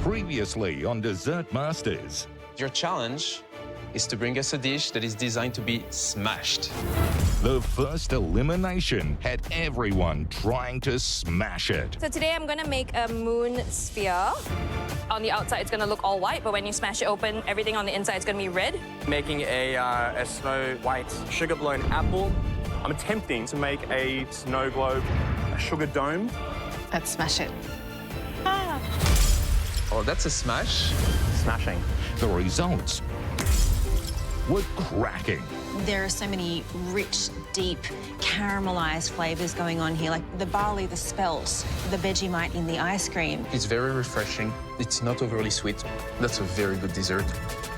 Previously on Dessert Masters. Your challenge is to bring us a dish that is designed to be smashed. The first elimination had everyone trying to smash it. So today I'm gonna make a moon sphere. On the outside, it's gonna look all white, but when you smash it open, everything on the inside is gonna be red. Making a snow white sugar blown apple. I'm attempting to make a snow globe, a sugar dome. Let's smash it. Oh, that's a smash. Smashing. The results were cracking. There are so many rich, deep, caramelized flavors going on here, like the barley, the spelt, the Vegemite in the ice cream. It's very refreshing. It's not overly sweet. That's a very good dessert.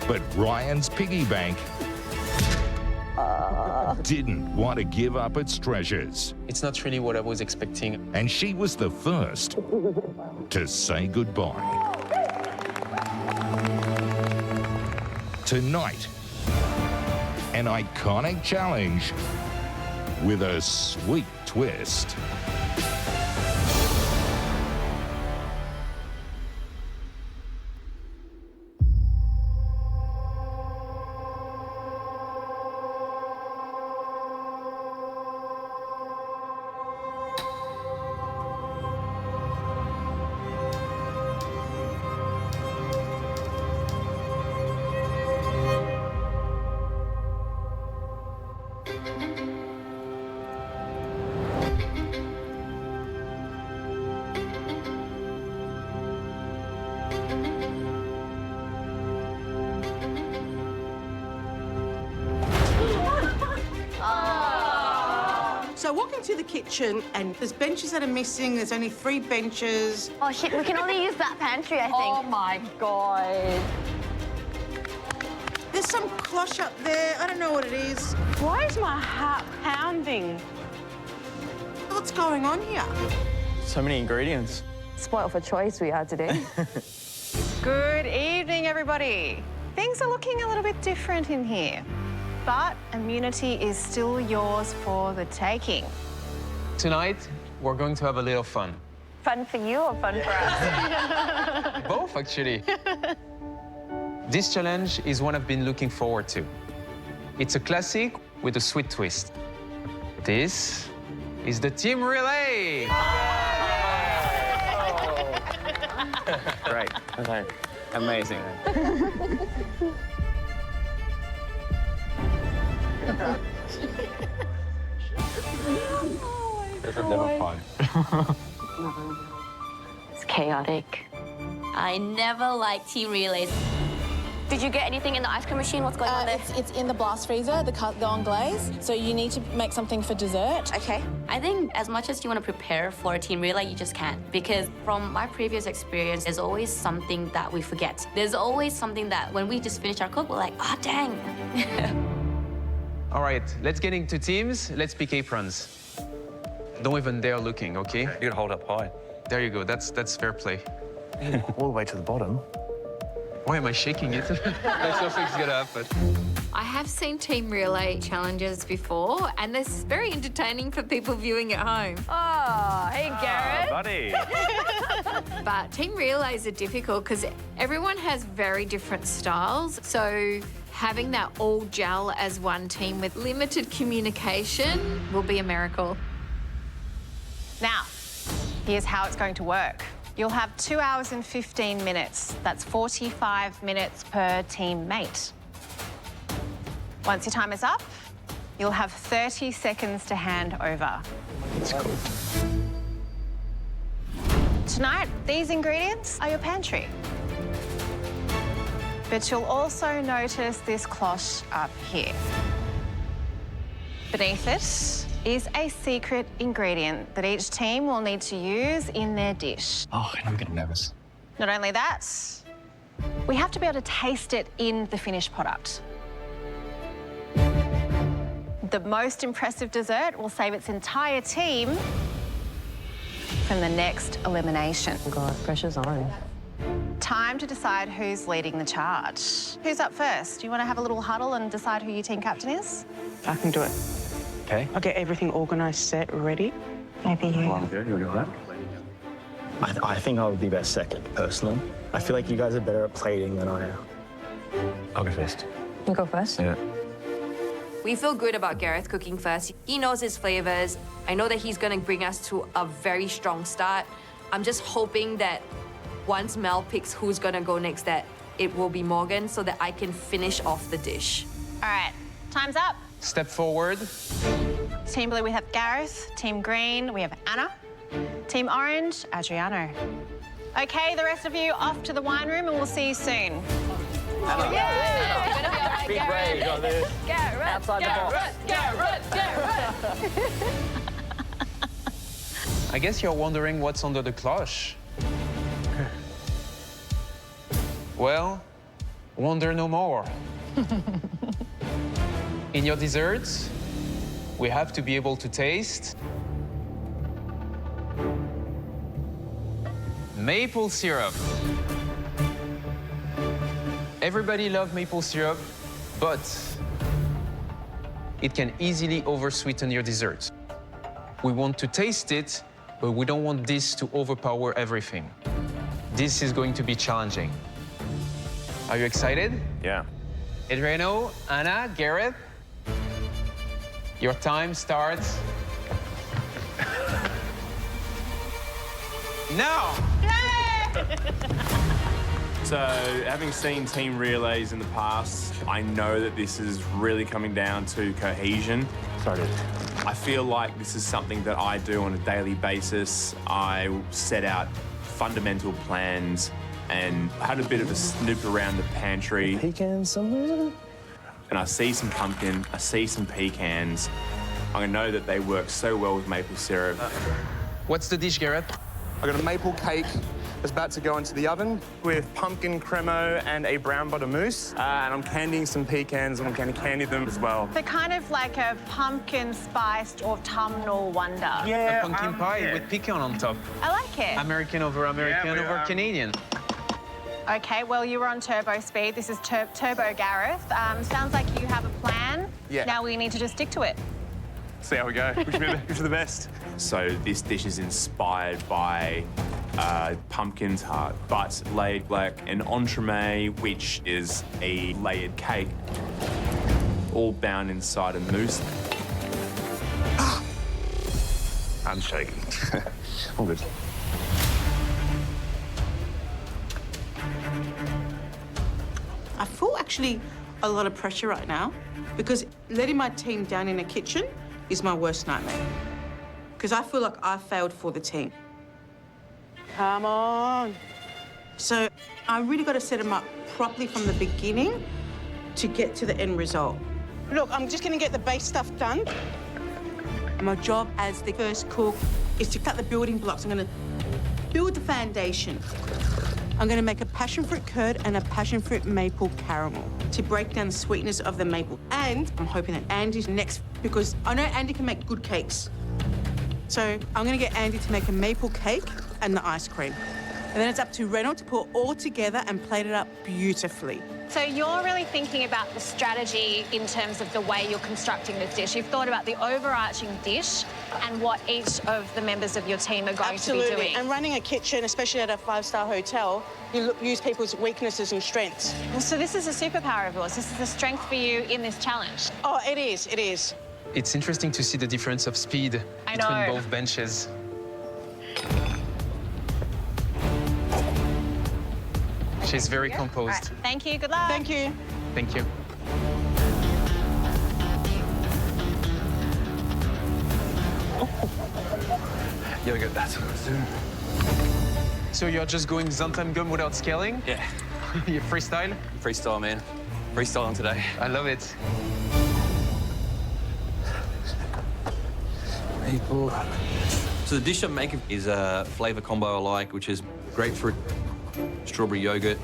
But Ryan's piggy bank didn't want to give up its treasures. It's not really what I was expecting. And she was the first to say goodbye. Tonight, an iconic challenge with a sweet twist. So I walk into the kitchen and there's benches that are missing. There's only 3 benches. Oh, shit, we can only use that pantry, I think. Oh my God. There's some cloche up there. I don't know what it is. Why is my heart pounding? What's going on here? So many ingredients. Spoiled for choice we are today. Good evening, everybody. Things are looking a little bit different in here, but immunity is still yours for the taking. Tonight, we're going to have a little fun. Fun for you or fun for us? Both, actually. This challenge is one I've been looking forward to. It's a classic with a sweet twist. This is the team relay. Great. Okay. Amazing. It's chaotic. I never liked team relays. Did you get anything in the ice cream machine? What's going on there? It's in the blast freezer, the gone glaze. So you need to make something for dessert. Okay. I think as much as you want to prepare for a team relay, you just can't. Because from my previous experience, there's always something that we forget. There's always something that when we just finish our cook, we're like, oh, dang. All right, let's get into teams. Let's pick aprons. Don't even dare looking, okay? You gotta hold up high. There you go. That's fair play. All the way to the bottom. Why am I shaking it? Like something's gonna happen. I have seen team relay challenges before, and this is very entertaining for people viewing at home. Oh, hey, Garrett. Buddy. But team relays are difficult because everyone has very different styles. So having that all gel as one team with limited communication will be a miracle. Now, here's how it's going to work. You'll have 2 hours and 15 minutes. That's 45 minutes per teammate. Once your time is up, you'll have 30 seconds to hand over. That's cool. Tonight, these ingredients are your pantry. But you'll also notice this cloche up here. Beneath it is a secret ingredient that each team will need to use in their dish. Oh, I'm getting nervous. Not only that, we have to be able to taste it in the finished product. The most impressive dessert will save its entire team from the next elimination. Oh God, pressure's on. Time to decide who's leading the charge. Who's up first? Do you want to have a little huddle and decide who your team captain is? I can do it. Okay. I'll get everything organised, set, ready. Maybe you. Well, I'm good. You want to do that? I think I would be best second, personally. I feel like you guys are better at plating than I am. I'll go first. You go first? Yeah. We feel good about Gareth cooking first. He knows his flavors. I know that he's gonna bring us to a very strong start. I'm just hoping that once Mel picks who's gonna go next, that it will be Morgan so that I can finish off the dish. All right, time's up. Step forward. Team blue, we have Gareth. Team green, we have Anna. Team orange, Adriano. Okay, the rest of you off to the wine room and we'll see you soon. Anna. Yeah! Big brain, got this. Gareth! Outside the box. Gareth! I guess you're wondering what's under the cloche. Well, wonder no more. In your desserts, we have to be able to taste maple syrup. Everybody loves maple syrup, but it can easily oversweeten your desserts. We want to taste it, but we don't want this to overpower everything. This is going to be challenging. Are you excited? Yeah. Adriano, Anna, Gareth, your time starts now. So, having seen team relays in the past, I know that this is really coming down to cohesion. I feel like this is something that I do on a daily basis. I set out fundamental plans and had a bit of a snoop around the pantry. Pecans somewhere? And I see some pumpkin, I see some pecans. I know that they work so well with maple syrup. What's the dish, Gareth? I got a maple cake that's about to go into the oven with pumpkin cremo and a brown butter mousse. And I'm candying some pecans and I'm going to candy them as well. They're kind of like a pumpkin spiced autumnal wonder. A pumpkin pie with pecan on top. I like it. American over American over Canadian. Okay, well, you were on turbo speed. This is Turbo Gareth. Sounds like you have a plan. Yeah. Now we need to just stick to it. See how we go. Which are the best. So this dish is inspired by pumpkin tart, but laid like an entremet, which is a layered cake, all bound inside a mousse. I'm shaking. All good. I feel actually a lot of pressure right now because letting my team down in the kitchen is my worst nightmare. Because I feel like I failed for the team. Come on. So I really got to set them up properly from the beginning to get to the end result. Look, I'm just going to get the base stuff done. My job as the first cook is to cut the building blocks. I'm going to build the foundation. I'm going to make a passion fruit curd and a passion fruit maple caramel to break down the sweetness of the maple. And I'm hoping that Andy's next because I know Andy can make good cakes. So I'm going to get Andy to make a maple cake and the ice cream. And then it's up to Reynolds to put it all together and plate it up beautifully. So you're really thinking about the strategy in terms of the way you're constructing this dish. You've thought about the overarching dish and what each of the members of your team are going to be doing. And running a kitchen, especially at a five-star hotel, you use people's weaknesses and strengths. Well, so this is a superpower of yours. This is a strength for you in this challenge. Oh, it is, it is. It's interesting to see the difference of speed between both benches. She's very composed. Right. Thank you. Good luck. Thank you. Thank you. Yeah, good. That's what I was doing. So you're just going Xanthan gum without scaling? Yeah. You freestyle? Freestyle, man. Freestyling today. I love it. Maple. So the dish I'm making is a flavour combo I like, which is grapefruit, strawberry yogurt,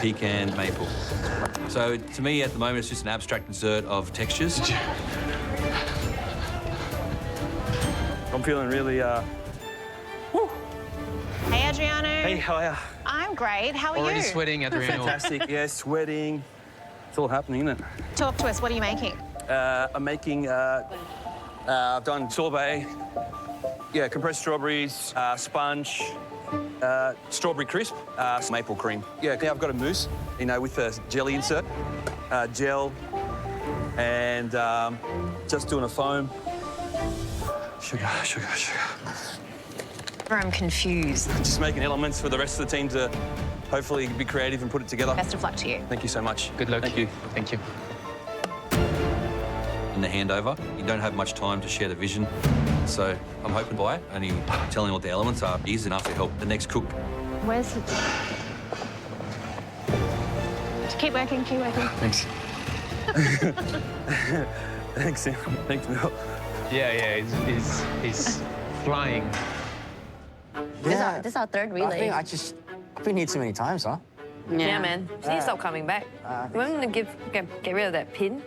pecan, maple. So to me, at the moment, it's just an abstract dessert of textures. I'm feeling really, Hey, Adriano. Hey, how are you? I'm great. How are Already you? sweating, Adriano. Fantastic. Yeah, sweating. It's all happening, isn't it? Talk to us. What are you making? I'm making, I've done sorbet, compressed strawberries, sponge, Strawberry crisp, maple cream. Yeah, now I've got a mousse, you know, with a jelly insert, gel, and just doing a foam. Sugar, sugar, sugar. I'm confused. Just making elements for the rest of the team to hopefully be creative and put it together. Best of luck to you. Thank you so much. Good luck. Thank you. Thank you. In the handover, you don't have much time to share the vision. So I'm hoping by only telling what the elements are is enough to help the next cook. Where's the... Keep working, keep working. Thanks. Thanks, Sam. Thanks, Bill. Yeah, he's flying. This is our third relay. I've been here too many times, huh? Yeah, man. You need to stop coming back. You want him to get rid of that pin?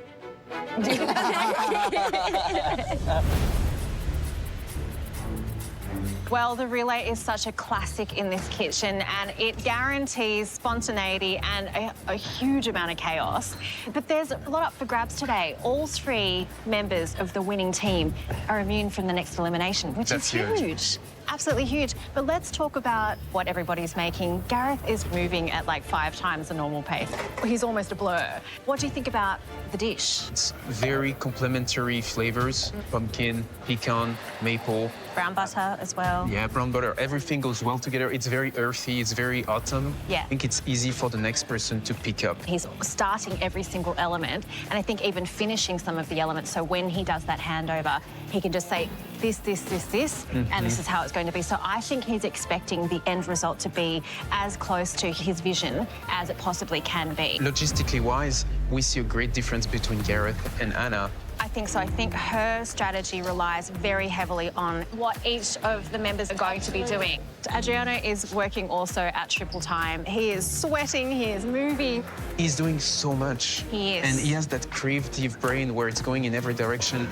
Well, the relay is such a classic in this kitchen and it guarantees spontaneity and a huge amount of chaos. But there's a lot up for grabs today. All three members of the winning team are immune from the next elimination, which is huge. Absolutely huge. But let's talk about what everybody's making. Gareth is moving at like 5 times the normal pace. He's almost a blur. What do you think about the dish? It's very complementary flavors. Pumpkin, pecan, maple. Brown butter as well. Yeah, brown butter. Everything goes well together. It's very earthy. It's very autumn. Yeah. I think it's easy for the next person to pick up. He's starting every single element, and I think even finishing some of the elements. So when he does that handover, he can just say this, this, this, this, and this is how it's going to be. So I think he's expecting the end result to be as close to his vision as it possibly can be. Logistically wise, we see a great difference between Gareth and Anna. I think so. I think her strategy relies very heavily on what each of the members are going to be doing. Adriano is working also at triple time. He is sweating, he is moving. He's doing so much. He is. And he has that creative brain where it's going in every direction.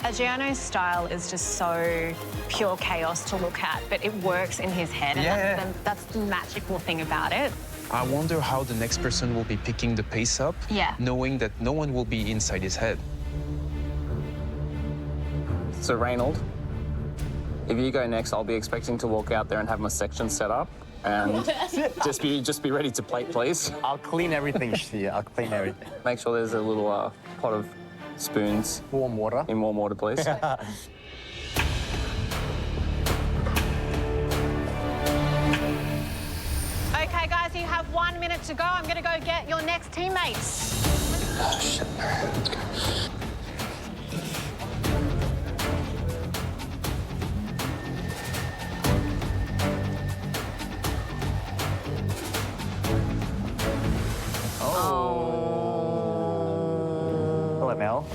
Adriano's style is just so pure chaos to look at, but it works in his head, and that's the magical thing about it. I wonder how the next person will be picking the pace up, knowing that no one will be inside his head. So, Reynold, if you go next, I'll be expecting to walk out there and have my section set up. And just be ready to plate, please. I'll clean everything here. I'll clean everything. Make sure there's a little pot of spoons. Warm water. In warm water, please. Okay, guys, you have 1 minute to go. I'm going to go get your next teammates. Oh, shit. Let's go. Hello, Mel.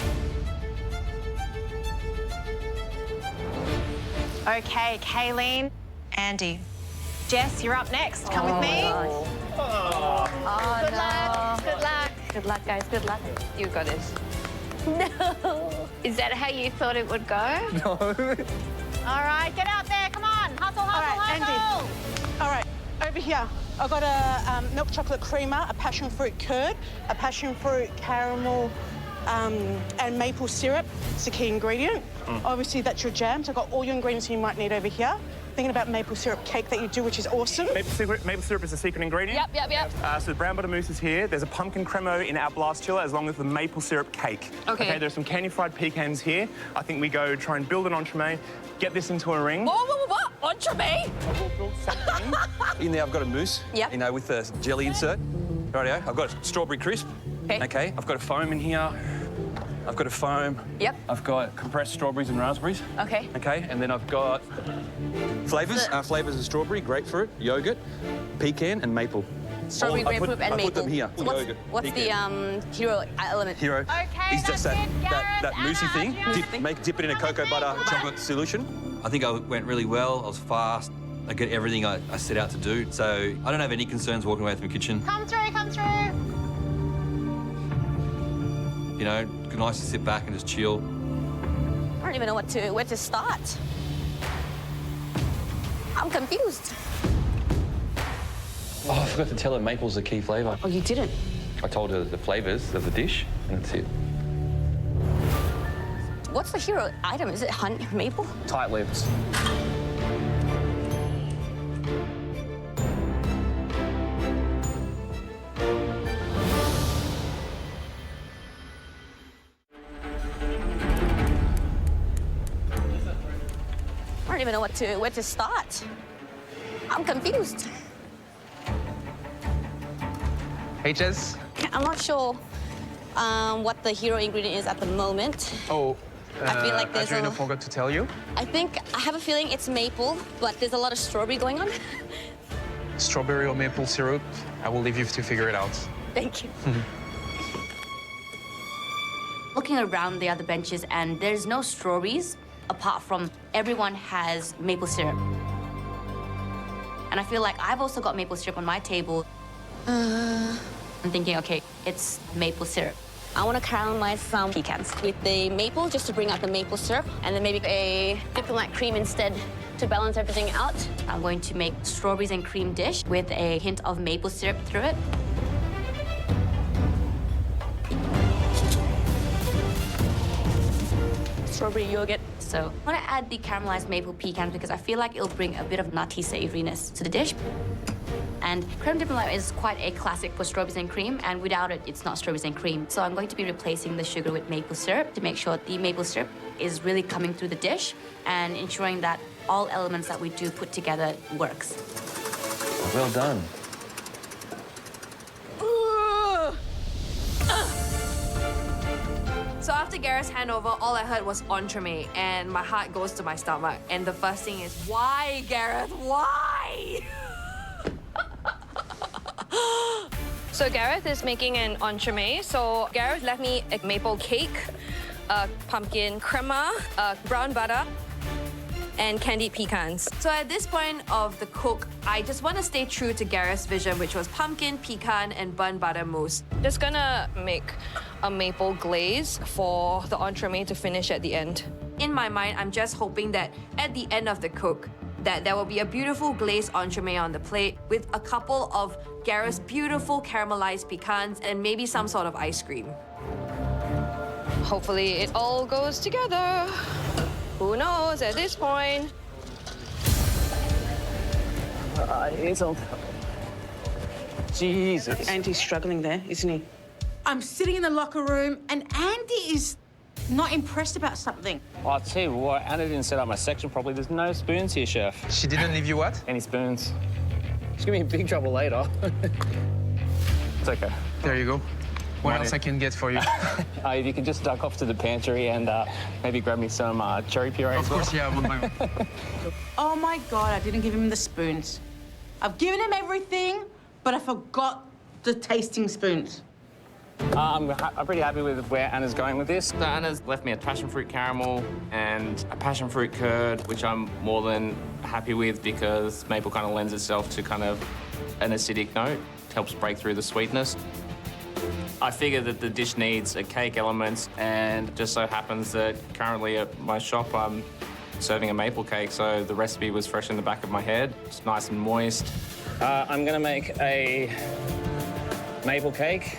Okay, Kayleen. Andy. Jess, you're up next. Come with me. Good luck. Good luck. Good luck, guys. Good luck. You got it. No. Is that how you thought it would go? No. All right, get out there. Come on. Hustle, hustle, hustle. All right, over here. I've got a milk chocolate creamer, a passion fruit curd, a passion fruit caramel, and maple syrup. It's the key ingredient. Obviously, that's your jam. So I've got all your ingredients you might need over here. Thinking about maple syrup cake that you do, which is awesome. Maple syrup is a secret ingredient. Yep. So the brown butter mousse is here. There's a pumpkin cremo in our blast chiller, as long as the maple syrup cake. Okay. There's some candy fried pecans here. I think we go try and build an entremet, get this into a ring. What? Entremet? We'll build something. In there, I've got a mousse, Yep. you know, with a jelly insert. Rightio. I've got strawberry crisp. Okay. I've got a foam in here. I've got a foam. Yep. I've got compressed strawberries and raspberries. Okay. Okay, and then I've got flavours. Flavours of strawberry, grapefruit, yogurt, pecan, and maple. Strawberry, grapefruit, and maple. I put them here. So what's pecan. the hero element? Hero. Okay, is just that moussey thing. Anna, Dip it in a cocoa butter chocolate solution. I think I went really well. I was fast. I get everything I set out to do. So I don't have any concerns walking away from the kitchen. Come through, come through. You know, nice to sit back and just chill. I don't even know where to start. I'm confused. Oh, I forgot to tell her maple's the key flavour. Oh, you didn't? I told her the flavours of the dish, and that's it. What's the hero item? Is it maple? Tight lips. even know where to start. I'm confused. Hey, Jess. I'm not sure what the hero ingredient is at the moment. Oh, I feel like there's Adriana forgot to tell you. I have a feeling it's maple, but there's a lot of strawberry going on. Strawberry or maple syrup, I will leave you to figure it out. Thank you. Looking around the other benches, and there's no strawberries, apart from everyone has maple syrup. And I feel like I've also got maple syrup on my table. I'm thinking, okay, it's maple syrup. I want to caramelize some pecans with the maple, just to bring out the maple syrup, and then maybe a diplomat cream instead to balance everything out. I'm going to make strawberries and cream dish with a hint of maple syrup through it. Strawberry yogurt. So I want to add the caramelized maple pecans because I feel like it'll bring a bit of nutty savouriness to the dish. And creme diplomat is quite a classic for strawberries and cream, and without it, it's not strawberries and cream. So I'm going to be replacing the sugar with maple syrup to make sure the maple syrup is really coming through the dish and ensuring that all elements that we do put together works. Well done. So after Gareth's handover, all I heard was entremet, and my heart goes to my stomach. And the first thing is, why, Gareth? Why? So Gareth is making an entremet. So Gareth left me a maple cake, a pumpkin crema, a brown butter, and candied pecans. So at this point of the cook, I just want to stay true to Gareth's vision, which was pumpkin, pecan, and burnt butter mousse. Just gonna make a maple glaze for the entremet to finish at the end. In my mind, I'm just hoping that at the end of the cook, that there will be a beautiful glazed entremet on the plate with a couple of Gareth's beautiful caramelized pecans and maybe some sort of ice cream. Hopefully it all goes together. Who knows at this point? It's all... Jesus. Andy's struggling there, isn't he? I'm sitting in the locker room and Andy is not impressed about something. Well, I'll tell you what, Anna didn't set up my section properly. There's no spoons here, Chef. She didn't leave you what? Any spoons. She's gonna be in big trouble later. It's okay. There you go. What else I can get for you? If you could just duck off to the pantry and maybe grab me some cherry puree as well. Of course, yeah, I want my own. Oh my God, I didn't give him the spoons. I've given him everything, but I forgot the tasting spoons. I'm pretty happy with where Anna's going with this. So Anna's left me a passion fruit caramel and a passion fruit curd, which I'm more than happy with because maple kind of lends itself to kind of an acidic note. It helps break through the sweetness. I figure that the dish needs a cake element, and just so happens that currently at my shop I'm serving a maple cake, so the recipe was fresh in the back of my head. It's nice and moist. I'm gonna make a maple cake.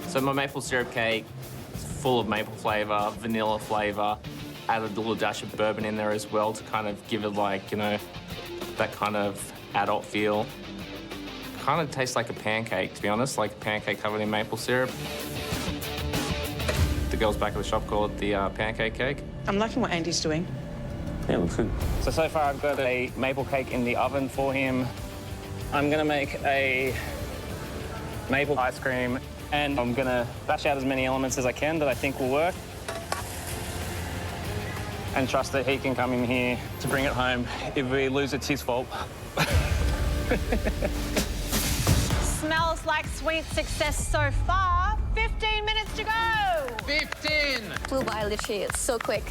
So my maple syrup cake is full of maple flavour, vanilla flavour. Added a little dash of bourbon in there as well to kind of give it like, you know, that kind of adult feel. Kind of tastes like a pancake, to be honest, like a pancake covered in maple syrup. The girls back at the shop call it the pancake cake. I'm liking what Andy's doing. Yeah, it looks good. So far I've got a maple cake in the oven for him. I'm gonna make a maple ice cream, and I'm gonna bash out as many elements as I can that I think will work. And trust that he can come in here to bring it home. If we lose, it's his fault. Smells like sweet success so far. 15 minutes to go. 15! Flew by literally, it's so quick.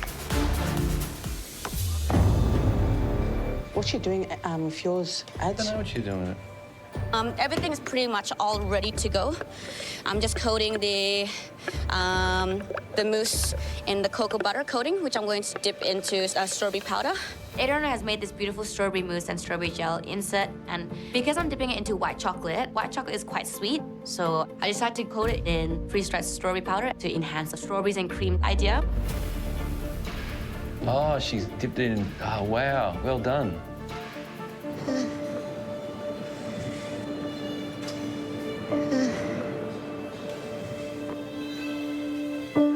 What's she doing with yours, Ads? I don't know what she's doing. Everything's pretty much all ready to go. I'm just coating the mousse in the cocoa butter coating, which I'm going to dip into strawberry powder. Adriana has made this beautiful strawberry mousse and strawberry gel insert, and because I'm dipping it into white chocolate is quite sweet, so I decided to coat it in freeze-dried strawberry powder to enhance the strawberries and cream idea. Oh, she's dipped it in. Oh, wow. Well done.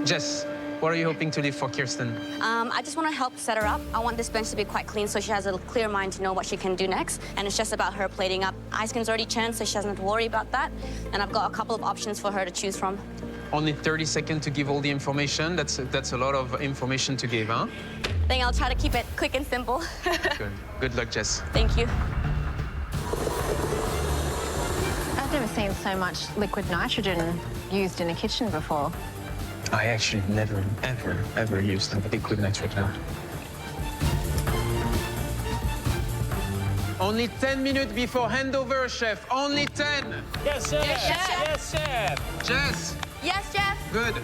Jess, What are you hoping to leave for Kirsten? I just want to help set her up. I want this bench to be quite clean so she has a clear mind to know what she can do next. And it's just about her plating up. Ice cream's already churned, so she doesn't have to worry about that. And I've got a couple of options for her to choose from. Only 30 seconds to give all the information. That's a lot of information to give, huh? I think I'll try to keep it quick and simple. Good. Good luck, Jess. Thank you. I've never seen so much liquid nitrogen used in a kitchen before. I actually never, ever used liquid nitrogen. Only 10 minutes before handover, chef. Only 10. Yes, chef. Yes, chef. Yes, chef. Jess. Yes, Jeff. Good.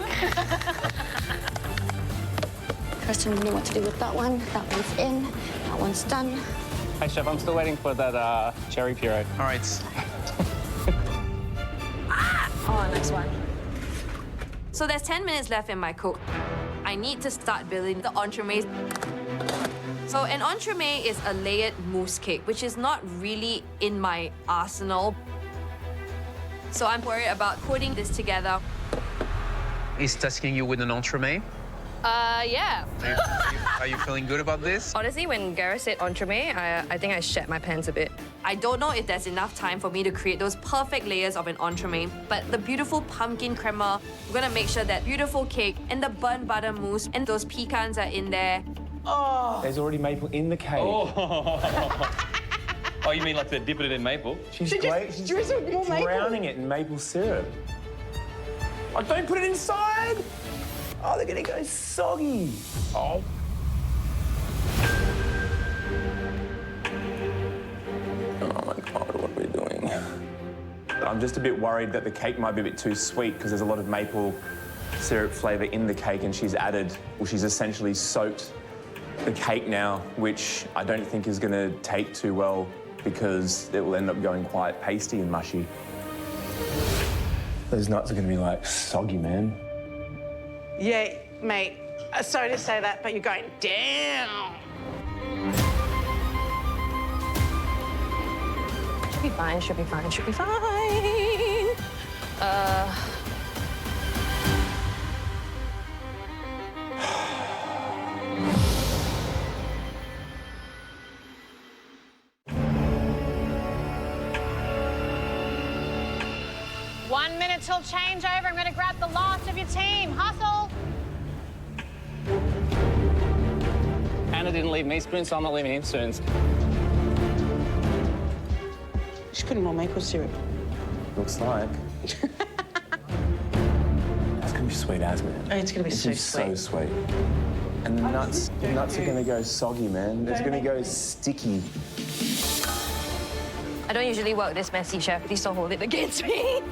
Kirsten, you know what to do with that one. That one's in. That one's done. Hey, chef, I'm still waiting for that cherry puree. All right. Oh, nice one. So there's 10 minutes left in my cook. I need to start building the entremets. So an entremet is a layered mousse cake, which is not really in my arsenal. So I'm worried about putting this together. Is tasking you with an entremet? Yeah. Are you feeling good about this? Honestly, when Gareth said entremet, I think I shat my pants a bit. I don't know if there's enough time for me to create those perfect layers of an entremet, but the beautiful pumpkin crema, we're gonna make sure that beautiful cake and the burnt butter mousse and those pecans are in there. Oh. There's already maple in the cake. Oh, you mean like they're dipping it in maple? She's drowning it in maple syrup. Oh, don't put it inside! Oh, they're gonna go soggy. Oh. Oh my God, what are we doing? I'm just a bit worried that the cake might be a bit too sweet because there's a lot of maple syrup flavour in the cake and she's essentially soaked the cake now, which I don't think is gonna take too well because it will end up going quite pasty and mushy. Those nuts are gonna be like soggy, man. Yeah, mate. Sorry to say that, but you're going down. Should be fine, should be fine, should be fine. 1 minute till changeover. I'm going to grab the last of your team. Hustle. Anna didn't leave me spoon, so I'm not leaving him spoons. She's putting more maple syrup. Looks like. That's gonna be sweet as, man. Oh, it's gonna be so sweet. So sweet. And the nuts are gonna go soggy, man. It's gonna go sticky. I don't usually work this messy, chef. Please don't hold it against me.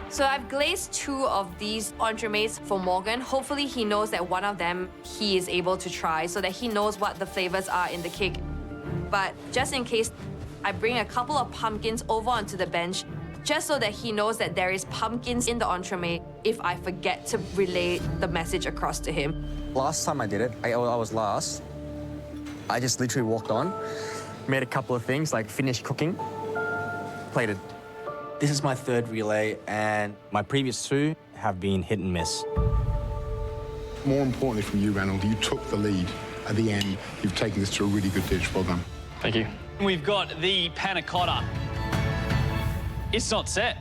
So I've glazed 2 of these entremets for Morgan. Hopefully he knows that one of them he is able to try so that he knows what the flavors are in the cake. But just in case, I bring a couple of pumpkins over onto the bench just so that he knows that there is pumpkins in the entremet if I forget to relay the message across to him. Last time I did it, I was last. I just literally walked on, made a couple of things like finished cooking, plated. This is my 3rd relay, and my previous 2 have been hit and miss. More importantly from you, Ranald, you took the lead. At the end, you've taken this to a really good dish. Well done. Thank you. We've got the panna cotta. It's not set.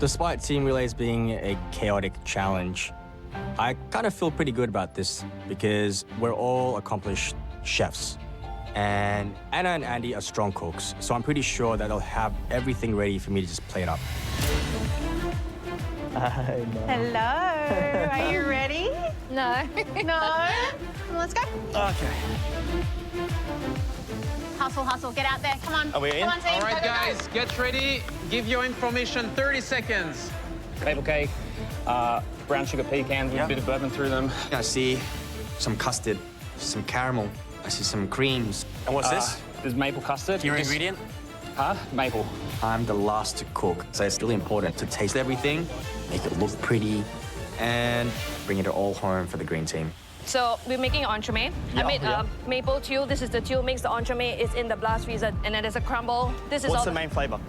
Despite team relays being a chaotic challenge, I kind of feel pretty good about this because we're all accomplished chefs. And Anna and Andy are strong cooks, so I'm pretty sure that they'll have everything ready for me to just plate up. Hello. Are you ready? No. No? Let's go. Okay. Hustle, hustle. Get out there. Come on. Are we in? Come on, team. All right, Go, go, go. guys, get ready. Give your information, 30 seconds. Maple cake, brown sugar pecans with a bit of bourbon through them. I see some custard, some caramel. I see some creams. And what's this? There's maple custard. Your ingredient? Huh? Maple. I'm the last to cook, so it's really important to taste everything, make it look pretty, and bring it all home for the green team. So we're making an entremet. I made maple tuile. This is the tuile mix. The entremet is in the blast freezer, and then there's a crumble. This is What's all the main flavour?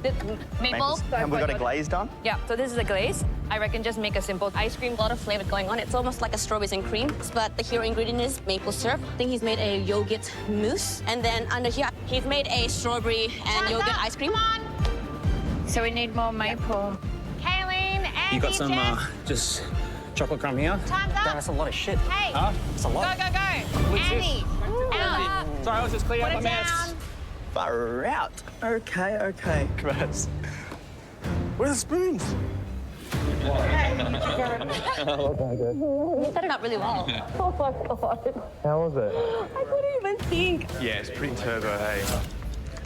Maple. And we got a glaze done? Yeah, so this is a glaze. I reckon just make a simple ice cream. A lot of flavor going on. It's almost like a strawberries and cream, but the hero ingredient is maple syrup. I think he's made a yogurt mousse, and then under here, he's made a strawberry and yogurt ice cream. So we need more maple. Kaylene, Andy, You got some Jess. just chocolate crumb here? Time's up. That's a lot of shit. Hey. Huh? That's a lot. Go, go, go. Andy, out. Sorry, I was just cleaning Put up it my mess. down. Far out. Okay, okay. Gross. Where are the spoons? You set it up really well. Oh my God. How was it? I couldn't even think. Yeah, it's pretty turbo, hey.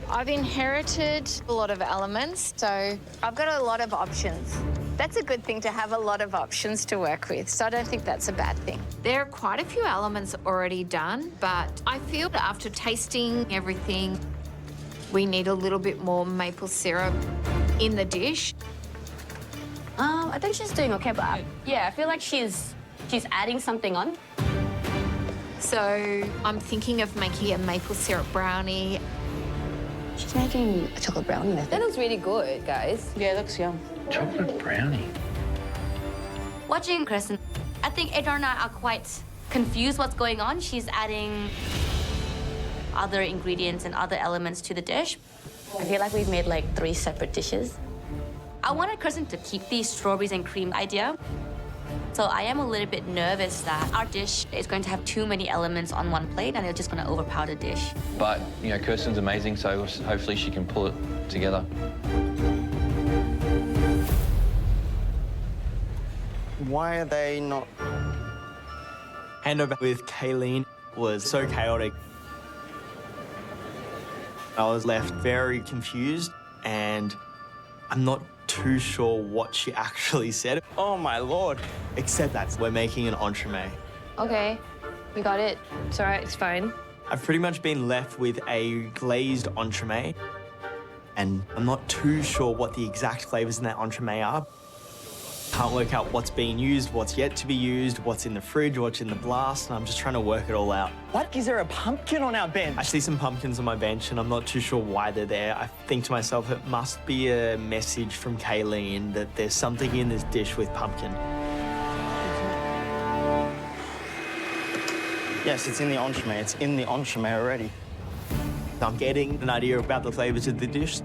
I've inherited a lot of elements, so I've got a lot of options. That's a good thing to have a lot of options to work with, so I don't think that's a bad thing. There are quite a few elements already done, but I feel that after tasting everything, we need a little bit more maple syrup in the dish. I think she's doing okay, but yeah, I feel like she's adding something on. So I'm thinking of making a maple syrup brownie. She's making a chocolate brownie, I think. That looks really good, guys. Yeah, it looks yum. Chocolate brownie. Watching Kristen, I think Adrian and I are quite confused what's going on. She's adding other ingredients and other elements to the dish. I feel like we've made like 3 separate dishes. I wanted Kristen to keep the strawberries and cream idea. So I am a little bit nervous that our dish is going to have too many elements on one plate and it's just going to overpower the dish. But, you know, Kirsten's amazing, so hopefully she can pull it together. Why are they not... Handover with Kaylene was so chaotic. I was left very confused and I'm not too sure what she actually said. Oh my Lord. Except that we're making an entremet. Okay, we got it. It's all right, it's fine. I've pretty much been left with a glazed entremet and I'm not too sure what the exact flavors in that entremet are. Can't work out what's being used, what's yet to be used, what's in the fridge, what's in the blast, and I'm just trying to work it all out. What? Is there a pumpkin on our bench? I see some pumpkins on my bench and I'm not too sure why they're there. I think to myself, it must be a message from Kaylene that there's something in this dish with pumpkin. Yes, it's in the entremet. It's in the entremet already. I'm getting an idea about the flavors of the dish.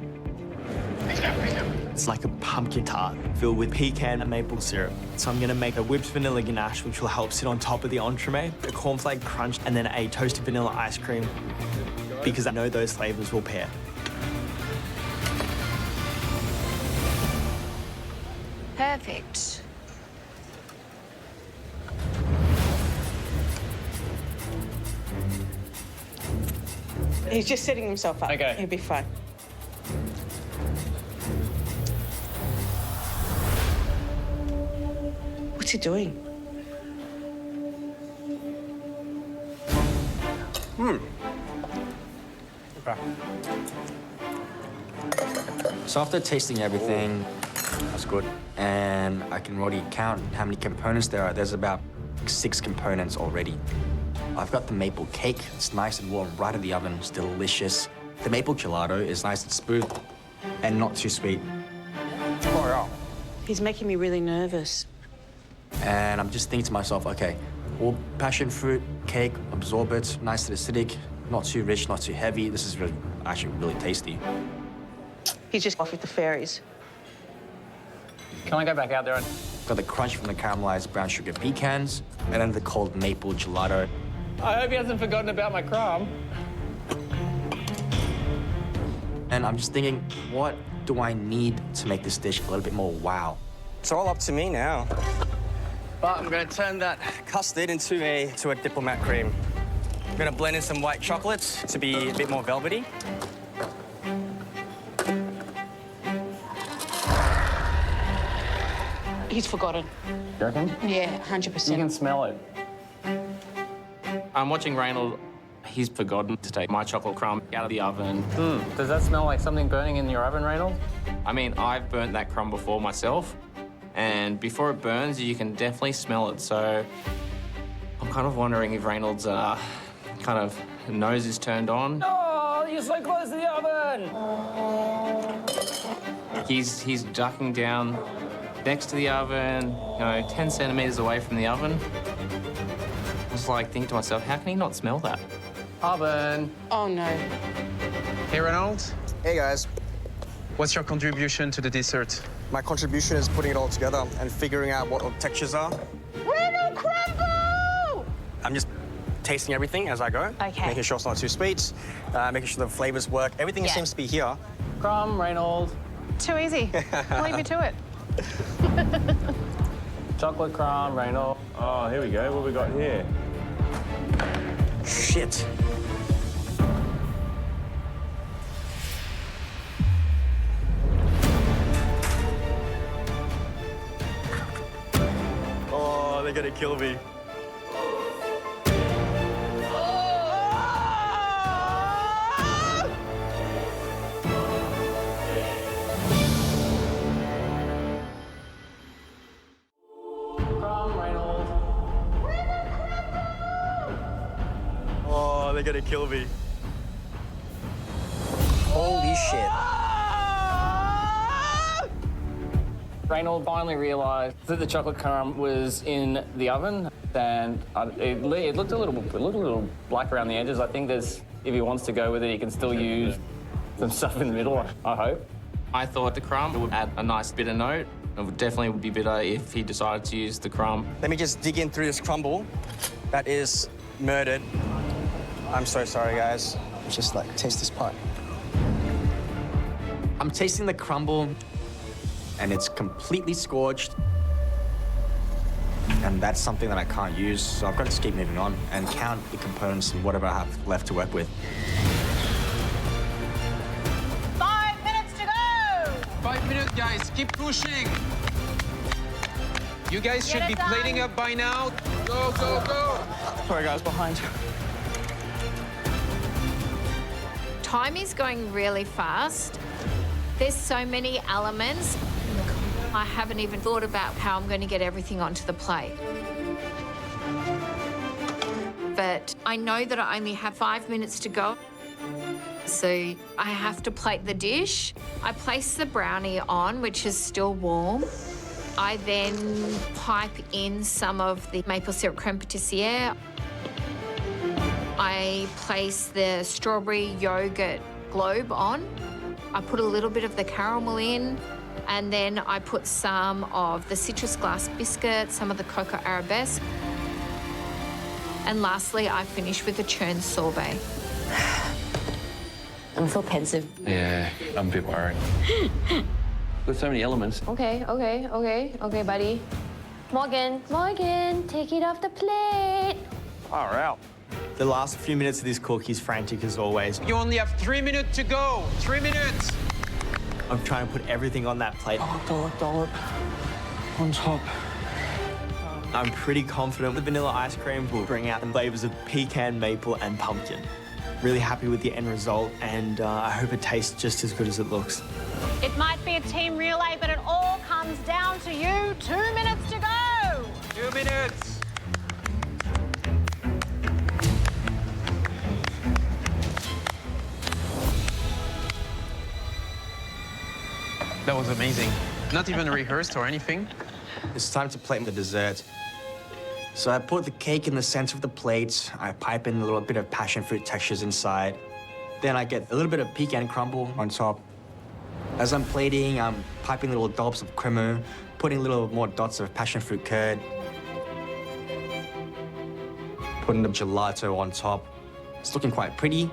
It's like a pumpkin tart filled with pecan and maple syrup. So I'm gonna make a whipped vanilla ganache, which will help sit on top of the entremet, a cornflake crunch, and then a toasted vanilla ice cream, because I know those flavors will pair. Perfect. He's just setting himself up. Okay. He'll be fine. What's he doing? So after tasting everything, that's good. And I can already count how many components there are. There's about 6 components already. I've got the maple cake. It's nice and warm right in the oven. It's delicious. The maple gelato is nice and smooth and not too sweet. Oh, yeah. He's making me really nervous. And I'm just thinking to myself, okay, well, passion fruit cake, absorb it, nice and acidic, not too rich, not too heavy. This is actually really tasty. He's just off with the fairies. Can I go back out there and... Got the crunch from the caramelized brown sugar pecans, and then the cold maple gelato. I hope he hasn't forgotten about my crumb. And I'm just thinking, what do I need to make this dish a little bit more wow? It's all up to me now. But I'm gonna turn that custard into a diplomat cream. I'm gonna blend in some white chocolates to be a bit more velvety. He's forgotten. You reckon? Yeah, 100%. You can smell it. I'm watching Reynolds. He's forgotten to take my chocolate crumb out of the oven. Does that smell like something burning in your oven, Reynolds? I mean, I've burnt that crumb before myself, and before it burns, you can definitely smell it, so I'm I'm kind of wondering if Reynolds' kind of nose is turned on. Oh, you're so close to the oven! He's ducking down next to the oven, 10 centimetres away from the oven. I was like thinking to myself, how can he not smell that? Oven. Oh, no. Hey, Reynolds. Hey, guys. What's your contribution to the dessert? My contribution is putting it all together and figuring out what the textures are. Reynolds crumble! I'm just tasting everything as I go. Okay. Making sure it's not too sweet, making sure the flavors work. Everything seems to be here. Crumb, Reynolds. Too easy. Leave me to it. Chocolate crumb, Reynolds. Oh, here we go. What we got here? Shit. Oh, they're gonna kill me. Crumb, Reynolds. Oh, they're gonna kill me. Holy shit. Reynolds finally realised that the chocolate crumb was in the oven, and it looked a little black around the edges. I think if he wants to go with it, he can still use some stuff in the middle, I hope. I thought the crumb would add a nice bitter note. It would definitely be bitter if he decided to use the crumb. Let me just dig in through this crumble. That is murdered. I'm so sorry, guys. Just like taste this part. I'm tasting the crumble, and it's completely scorched. And that's something that I can't use, so I've got to just keep moving on and count the components and whatever I have left to work with. 5 minutes to go! 5 minutes, guys. Keep pushing. You guys should be plating up by now. Go, go, go. Sorry, guys, behind. Time is going really fast. There's so many elements. I haven't even thought about how I'm going to get everything onto the plate. But I know that I only have 5 minutes to go. So I have to plate the dish. I place the brownie on, which is still warm. I then pipe in some of the maple syrup creme patissiere. I place the strawberry yogurt globe on. I put a little bit of the caramel in, and then I put some of the citrus glass biscuit, some of the cocoa arabesque. And lastly, I finish with the churn sorbet. I'm so pensive. Yeah, I'm a bit worried. There's so many elements. Okay, buddy. Morgan, take it off the plate. All right. The last few minutes of this cook, he's frantic as always. You only have 3 minutes to go. 3 minutes. I'm trying to put everything on that plate. Dollop. On top. I'm pretty confident the vanilla ice cream will bring out the flavors of pecan, maple, and pumpkin. Really happy with the end result, and I hope it tastes just as good as it looks. It might be a team relay, but it all comes down to you. 2 minutes to go. 2 minutes. That was amazing. Not even rehearsed or anything. It's time to plate the dessert. So I put the cake in the center of the plate. I pipe in a little bit of passion fruit textures inside. Then I get a little bit of pecan crumble on top. As I'm plating, I'm piping little dollops of crema, putting little more dots of passion fruit curd. Putting the gelato on top. It's looking quite pretty.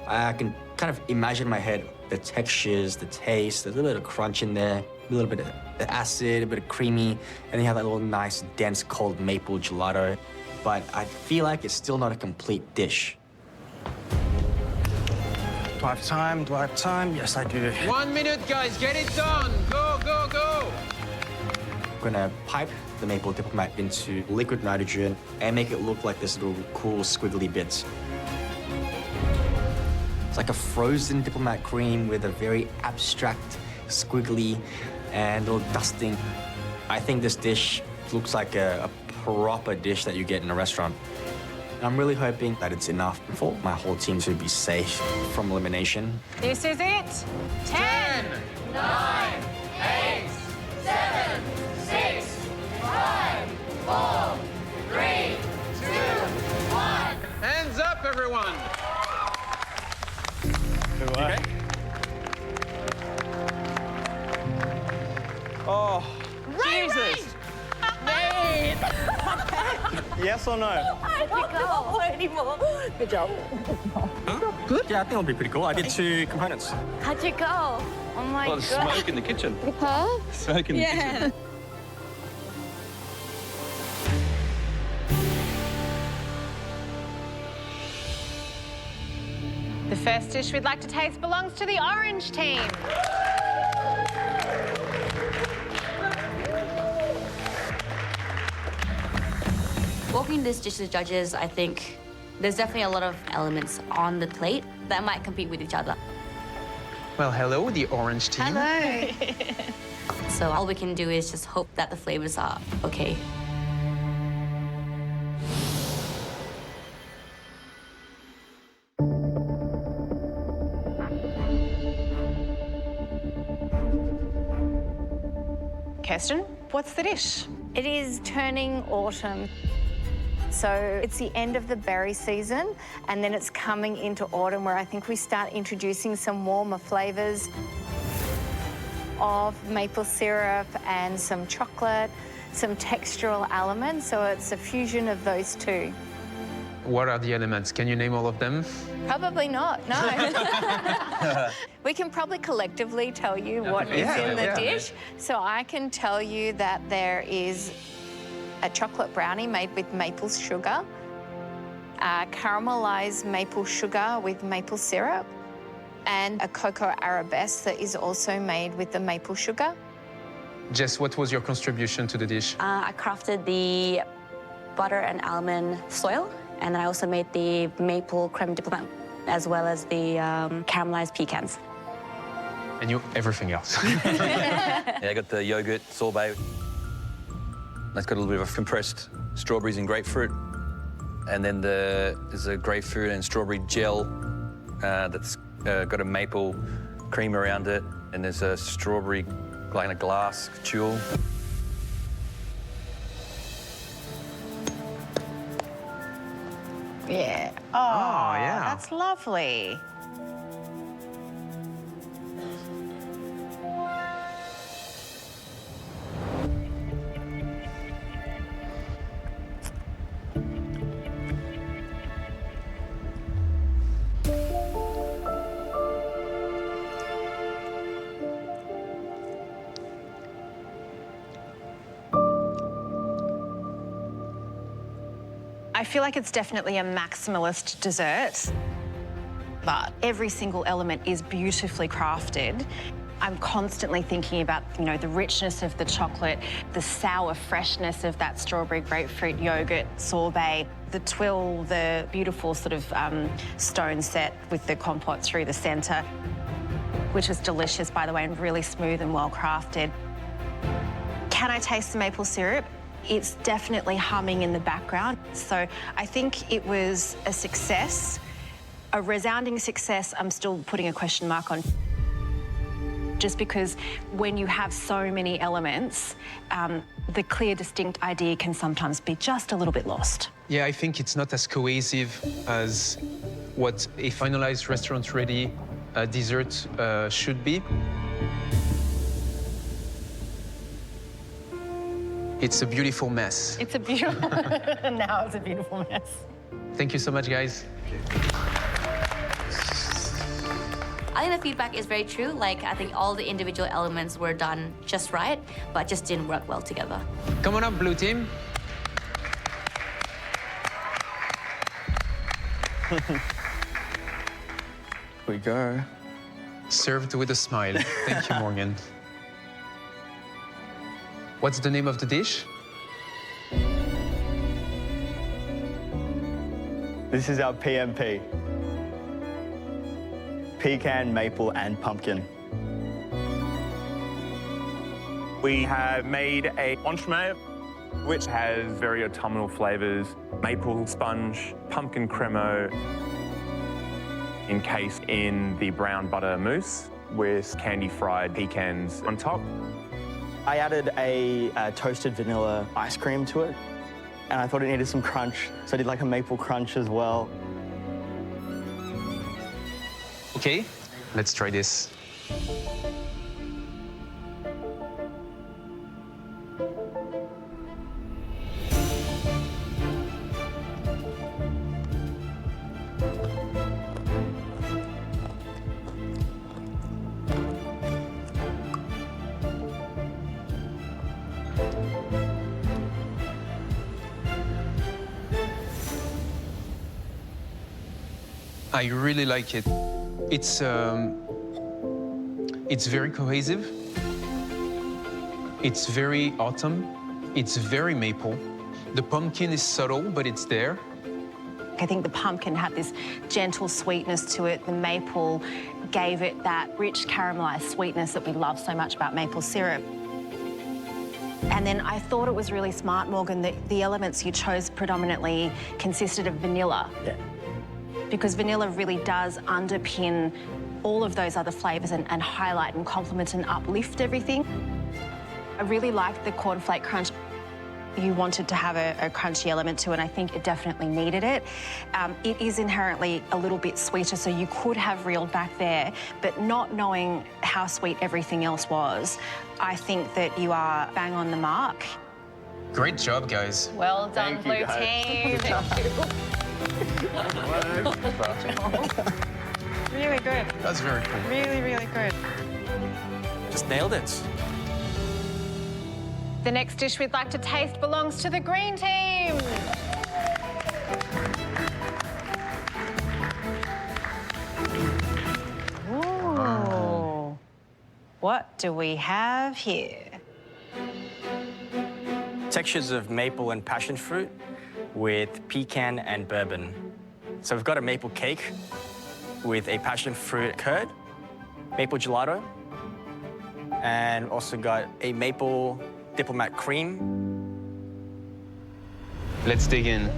I can kind of imagine in my head the textures, the taste, there's a little bit of crunch in there, a little bit of acid, a bit of creamy, and then you have that little nice, dense, cold maple gelato. But I feel like it's still not a complete dish. Do I have time? Do I have time? Yes, I do. 1 minute, guys. Get it done. Go, go, go. I'm gonna pipe the maple diplomat into liquid nitrogen and make it look like this little cool squiggly bits. It's like a frozen diplomat cream with a very abstract, squiggly, and little dusting. I think this dish looks like a proper dish that you get in a restaurant. I'm really hoping that it's enough for my whole team to be safe from elimination. This is it. 10, 9, 8, 7, 6, 5, 4, 3, 2, 1. Hands up, everyone. Okay. Oh, Jesus! Mate! Yes or no? I can't go anymore. Good job. Good? Yeah, I think it'll be pretty cool. I did 2 components. How'd you go? Oh my Well, there's god. smoke in the kitchen. Huh? Smoke in the kitchen. The first dish we'd like to taste belongs to the orange team. Walking this dish to the judges, I think there's definitely a lot of elements on the plate that might compete with each other. Well, hello, the orange team. Hello. So all we can do is just hope that the flavors are okay. Kirsten, what's the dish? It is turning autumn. So it's the end of the berry season, and then it's coming into autumn where I think we start introducing some warmer flavours of maple syrup and some chocolate, some textural elements. So it's a fusion of those two. What are the elements? Can you name all of them? Probably not, no. We can probably collectively tell you what is in the dish. So I can tell you that there is a chocolate brownie made with maple sugar, caramelized maple sugar with maple syrup, and a cocoa arabesque that is also made with the maple sugar. Jess, what was your contribution to the dish? I crafted the butter and almond soil, and then I also made the maple creme diplomat, as well as the caramelized pecans. And you, everything else. Yeah, I got the yogurt sorbet. That's got a little bit of compressed strawberries and grapefruit. And then there's a grapefruit and strawberry gel that's got a maple cream around it. And there's a strawberry, like in a glass jewel. Yeah. Oh, yeah. That's lovely. I feel like it's definitely a maximalist dessert, but every single element is beautifully crafted. I'm constantly thinking about, you know, the richness of the chocolate, the sour freshness of that strawberry grapefruit yogurt sorbet, the twill, the beautiful sort of stone set with the compote through the centre, which is delicious, by the way, and really smooth and well crafted. Can I taste the maple syrup? It's definitely humming in the background. So I think it was a success, a resounding success. I'm still putting a question mark on. Just because when you have so many elements, the clear, distinct idea can sometimes be just a little bit lost. Yeah, I think it's not as cohesive as what a finalized restaurant-ready dessert should be. It's a beautiful mess. It's a beautiful, now it's a beautiful mess. Thank you so much, guys. I think the feedback is very true. Like, I think all the individual elements were done just right, but just didn't work well together. Come on up, blue team. Here we go. Served with a smile. Thank you, Morgan. What's the name of the dish? This is our PMP. Pecan, maple, and pumpkin. We have made a entremet which has very autumnal flavours, maple sponge, pumpkin cremo, encased in the brown butter mousse with candy fried pecans on top. I added a toasted vanilla ice cream to it, and I thought it needed some crunch, so I did like a maple crunch as well. Okay, let's try this. I really like it. It's very cohesive. It's very autumn. It's very maple. The pumpkin is subtle, but it's there. I think the pumpkin had this gentle sweetness to it. The maple gave it that rich caramelized sweetness that we love so much about maple syrup. And then I thought it was really smart, Morgan, that the elements you chose predominantly consisted of vanilla. Yeah. Because vanilla really does underpin all of those other flavours and highlight and complement and uplift everything. I really liked the cornflake crunch. You wanted to have a crunchy element to it, and I think it definitely needed it. It is inherently a little bit sweeter, so you could have reeled back there, but not knowing how sweet everything else was, I think that you are bang on the mark. Great job, guys. Well done, Thank you, blue team. Really good. That's very cool. Really, really good. Just nailed it. The next dish we'd like to taste belongs to the green team. Ooh. What do we have here? Textures of maple and passion fruit with pecan and bourbon. So we've got a maple cake with a passion fruit curd, maple gelato, and also got a maple diplomat cream. Let's dig in.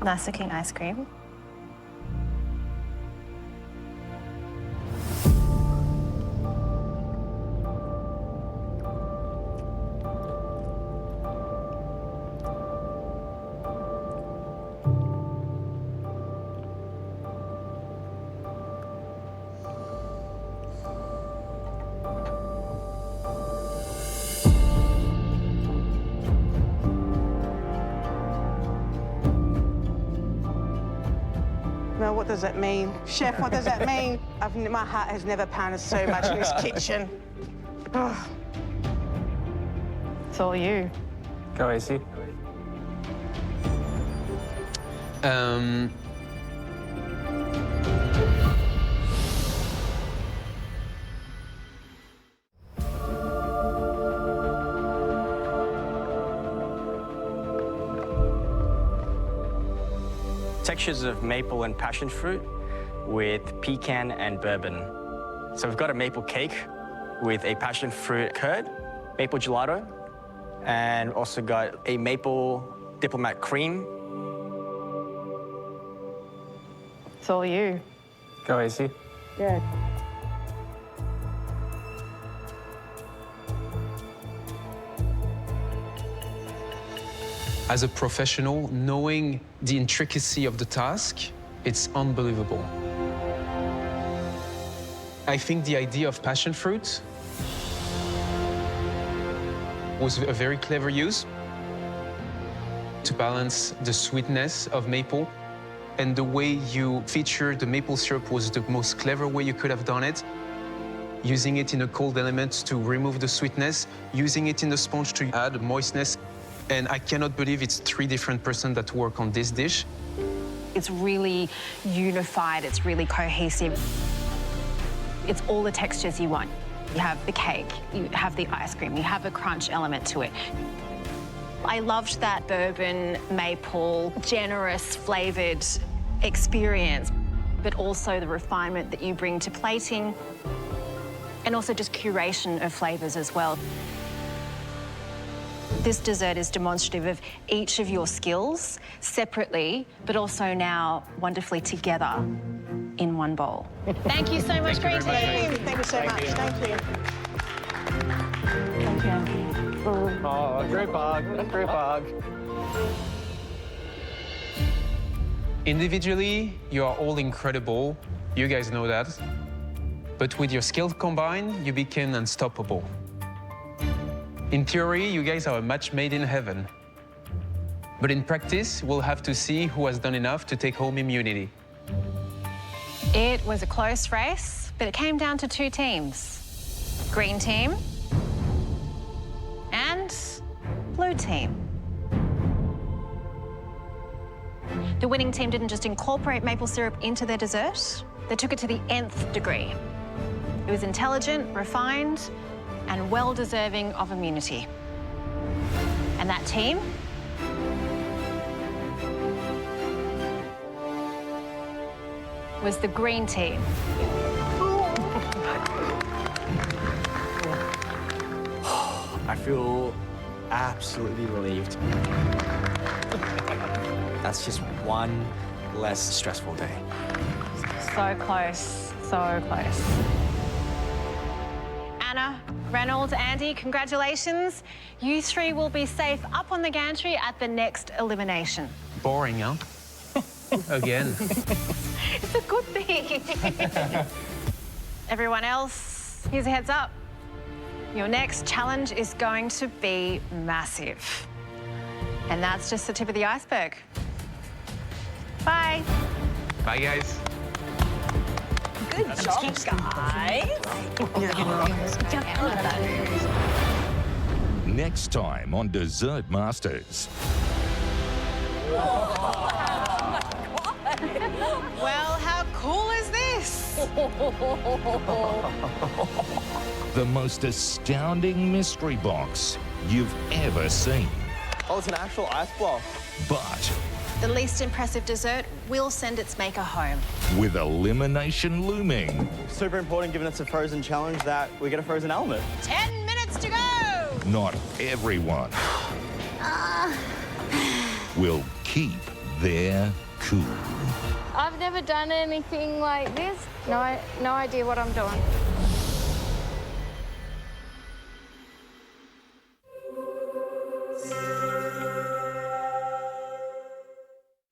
Nice looking ice cream. Well, what does that mean? Chef, what does that mean? My heart has never pounded so much in this kitchen. Oh. It's all you. Go easy. Textures of maple and passion fruit with pecan and bourbon. So we've got a maple cake with a passion fruit curd, maple gelato, and also got a maple diplomat cream. It's all you. Go easy. Yeah. As a professional, knowing the intricacy of the task, it's unbelievable. I think the idea of passion fruit was a very clever use to balance the sweetness of maple, and the way you featured the maple syrup was the most clever way you could have done it. Using it in a cold element to remove the sweetness, using it in the sponge to add moistness. And I cannot believe it's 3 different persons that work on this dish. It's really unified, it's really cohesive. It's all the textures you want. You have the cake, you have the ice cream, you have a crunch element to it. I loved that bourbon, maple, generous flavoured experience, but also the refinement that you bring to plating. and also just curation of flavours as well. This dessert is demonstrative of each of your skills separately, but also now wonderfully together in one bowl. Thank you so much, Green Team. Thank you so much. Thank you. Oh, group hug, group hug. Individually, you are all incredible. You guys know that. But with your skills combined, you became unstoppable. In theory, you guys are a match made in heaven. But in practice, we'll have to see who has done enough to take home immunity. It was a close race, but it came down to two teams. Green team and blue team. The winning team didn't just incorporate maple syrup into their dessert, they took it to the nth degree. It was intelligent, refined, and well-deserving of immunity. And that team was the green team. I feel absolutely relieved. That's just one less stressful day. So close, so close. Anna, Reynolds, Andy, congratulations. You three will be safe up on the gantry at the next elimination. Boring, huh? Again. It's a good thing. Everyone else, here's a heads up. Your next challenge is going to be massive. And that's just the tip of the iceberg. Bye. Bye, guys. Good job, guys. Next time on Dessert Masters. Well, how cool is this? The most astounding mystery box you've ever seen. Oh, it's an actual ice block. But The least impressive dessert will send its maker home. with elimination looming, Super important, given it's a frozen challenge, that we get a frozen element. 10 minutes to go! not everyone will keep their cool. I've never done anything like this. No idea what I'm doing.